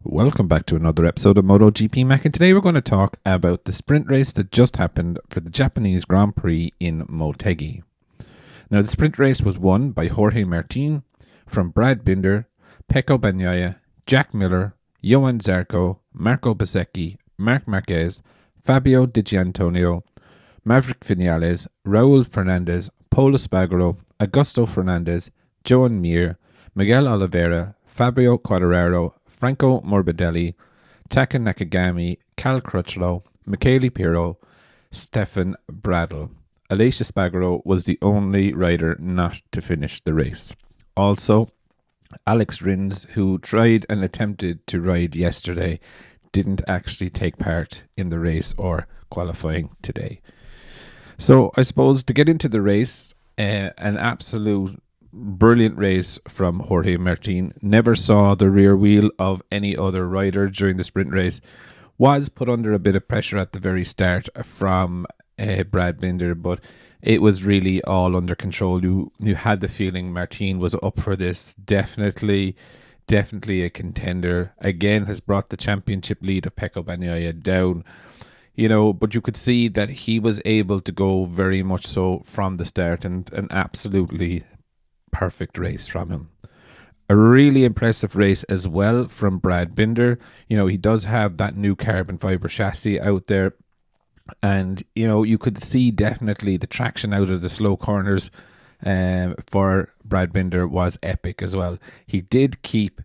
Welcome back to another episode of MotoGP Mac, and today we're going to talk about the sprint race that just happened for the Japanese Grand Prix in Motegi. Now, the sprint race was won by Jorge Martin from Brad Binder, Pecco Bagnaia, Jack Miller, Johan Zarco, Marco Bezzecchi, Marc Marquez, Fabio Di Giannantonio, Maverick Vinales, Raul Fernandez, Pol Espargaro, Augusto Fernandez, Joan Mir, Miguel Oliveira, Fabio Quartararo, Franco Morbidelli, Taka Nakagami, Cal Crutchlow, Michele Pirro, Stefan Bradl. Aleix Espargaro was the only rider not to finish the race. Also, Alex Rins, who tried and attempted to ride yesterday, didn't actually take part in the race or qualifying today. So I suppose to get into the race, an absolute brilliant race from Jorge Martin. Never saw the rear wheel of any other rider during the sprint race. Was put under a bit of pressure at the very start from Brad Binder, but it was really all under control. You had the feeling Martin was up for this. Definitely a contender. Again, has brought the championship lead of Pecco Bagnaia down. But you could see that he was able to go very much so from the start, and an absolutely perfect race from him. A really impressive race as well from Brad Binder. He does have that new carbon fiber chassis out there, and you could see definitely the traction out of the slow corners for Brad Binder was epic as well. He did keep,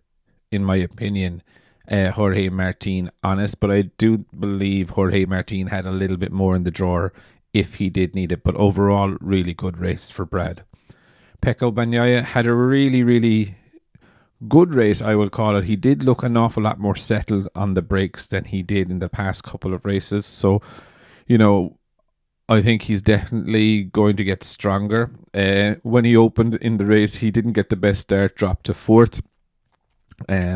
in my opinion, Jorge Martin honest, but I do believe Jorge Martin had a little bit more in the drawer if he did need it. But overall, really good race for Brad. Pecco Bagnaia had a really, really good race, I will call it. He did look an awful lot more settled on the brakes than he did in the past couple of races. So, I think he's definitely going to get stronger. When he opened in the race, he didn't get the best start, dropped to fourth.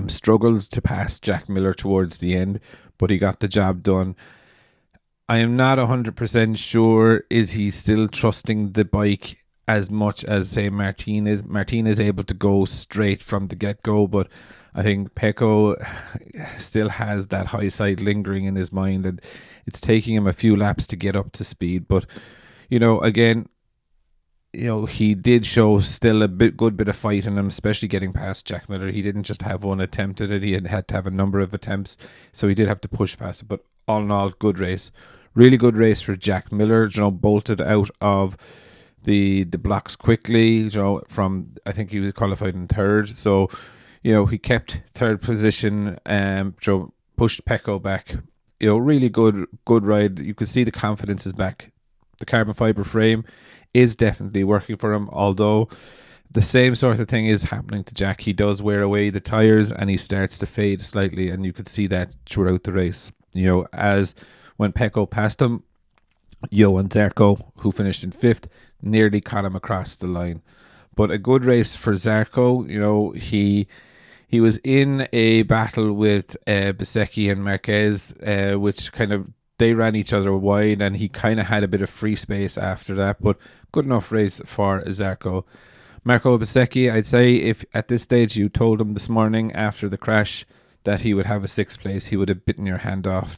Struggled to pass Jack Miller towards the end, but he got the job done. I am not 100% sure, is he still trusting the bike as much as, say, Martin is. Martin is able to go straight from the get-go, but I think Pecco still has that high side lingering in his mind, and it's taking him a few laps to get up to speed. But, again, he did show still a good bit of fight in him, especially getting past Jack Miller. He didn't just have one attempt at it. He had to have a number of attempts, so he did have to push past it. But all in all, good race. Really good race for Jack Miller. Bolted out of the blocks quickly, from, I think he was qualified in third. So, he kept third position, pushed Pecco back. Really good ride. You could see the confidence is back. The carbon fiber frame is definitely working for him, although the same sort of thing is happening to Jack. He does wear away the tires and he starts to fade slightly, and you could see that throughout the race. As when Pecco passed him, Johan Zarco, who finished in fifth, nearly caught him across the line. But a good race for Zarco. He was in a battle with Bezzecchi and Marquez, which kind of, they ran each other wide, and he kind of had a bit of free space after that. But good enough race for Zarco. Marco Bezzecchi, I'd say if at this stage you told him this morning after the crash that he would have a sixth place, he would have bitten your hand off.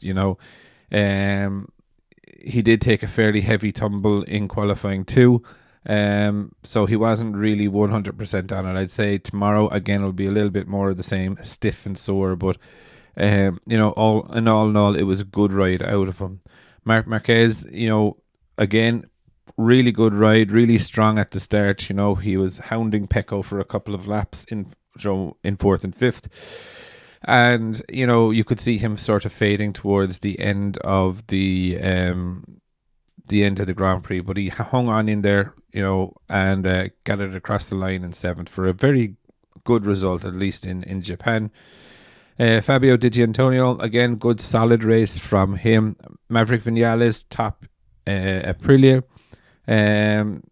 He did take a fairly heavy tumble in qualifying too. So he wasn't really 100% on it. I'd say tomorrow again will be a little bit more of the same, stiff and sore, but all in all, it was a good ride out of him. Marc Marquez, again, really good ride, really strong at the start. He was hounding Pecco for a couple of laps in fourth and fifth. And, you could see him sort of fading towards the end of the Grand Prix, but he hung on in there, and got it across the line in seventh for a very good result, at least in Japan. Fabio Di Giannantonio, again, good solid race from him. Maverick Vinales, top Aprilia. And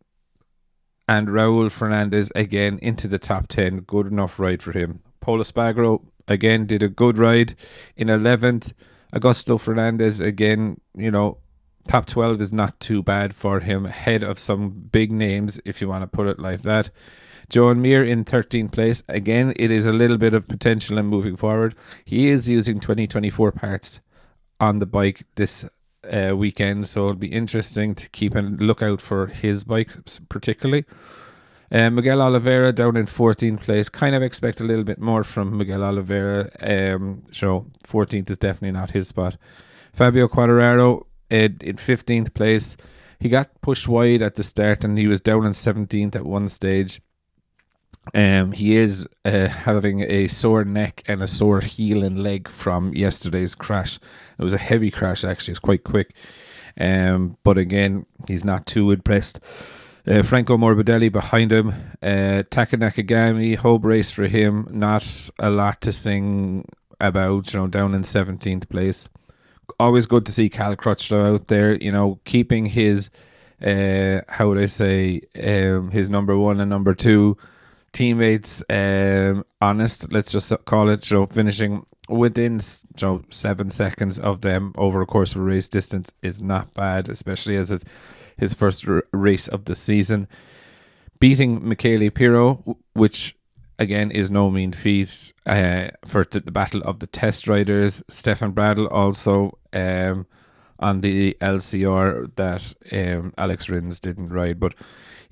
Raul Fernandez, again, into the top 10. Good enough ride for him. Pol Espargaro, again, did a good ride in 11th. Augusto Fernandez, again, top 12 is not too bad for him. Ahead of some big names, if you want to put it like that. Joan Mir in 13th place. Again, it is a little bit of potential in moving forward. He is using 2024 parts on the bike this weekend, so it'll be interesting to keep a lookout for his bike particularly. Miguel Oliveira down in 14th place. Kind of expect a little bit more from Miguel Oliveira. So 14th is definitely not his spot. Fabio Quartararo in 15th place. He got pushed wide at the start and he was down in 17th at one stage. He is having a sore neck and a sore heel and leg from yesterday's crash. It was a heavy crash, actually. It's quite quick. But again, he's not too impressed. Franco Morbidelli behind him. Taka Nakagami, home race for him. Not a lot to sing about, down in 17th place. Always good to see Cal Crutchlow out there, keeping his, his number one and number two teammates honest, let's just call it, finishing within 7 seconds of them over a course of a race distance is not bad, especially as it's his first race of the season. Beating Michele Pirro, which again is no mean feat for the battle of the test riders. Stefan Bradl also on the LCR that Alex Rins didn't ride, but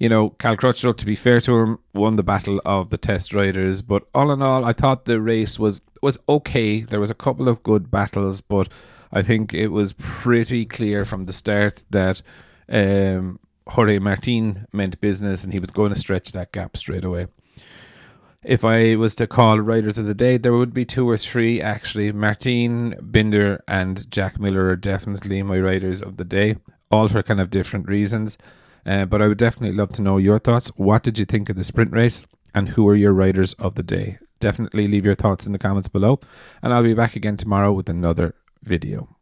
Cal Crutchlow, to be fair to him, won the battle of the test riders. But all in all, I thought the race was okay. There was a couple of good battles, but I think it was pretty clear from the start that Jorge Martin meant business and he was going to stretch that gap straight away. If I was to call riders of the day, there would be 2 or 3 actually. Martin, Binder and Jack Miller are definitely my riders of the day, all for kind of different reasons. But I would definitely love to know your thoughts. What did you think of the sprint race and who are your riders of the day? Definitely leave your thoughts in the comments below and I'll be back again tomorrow with another video.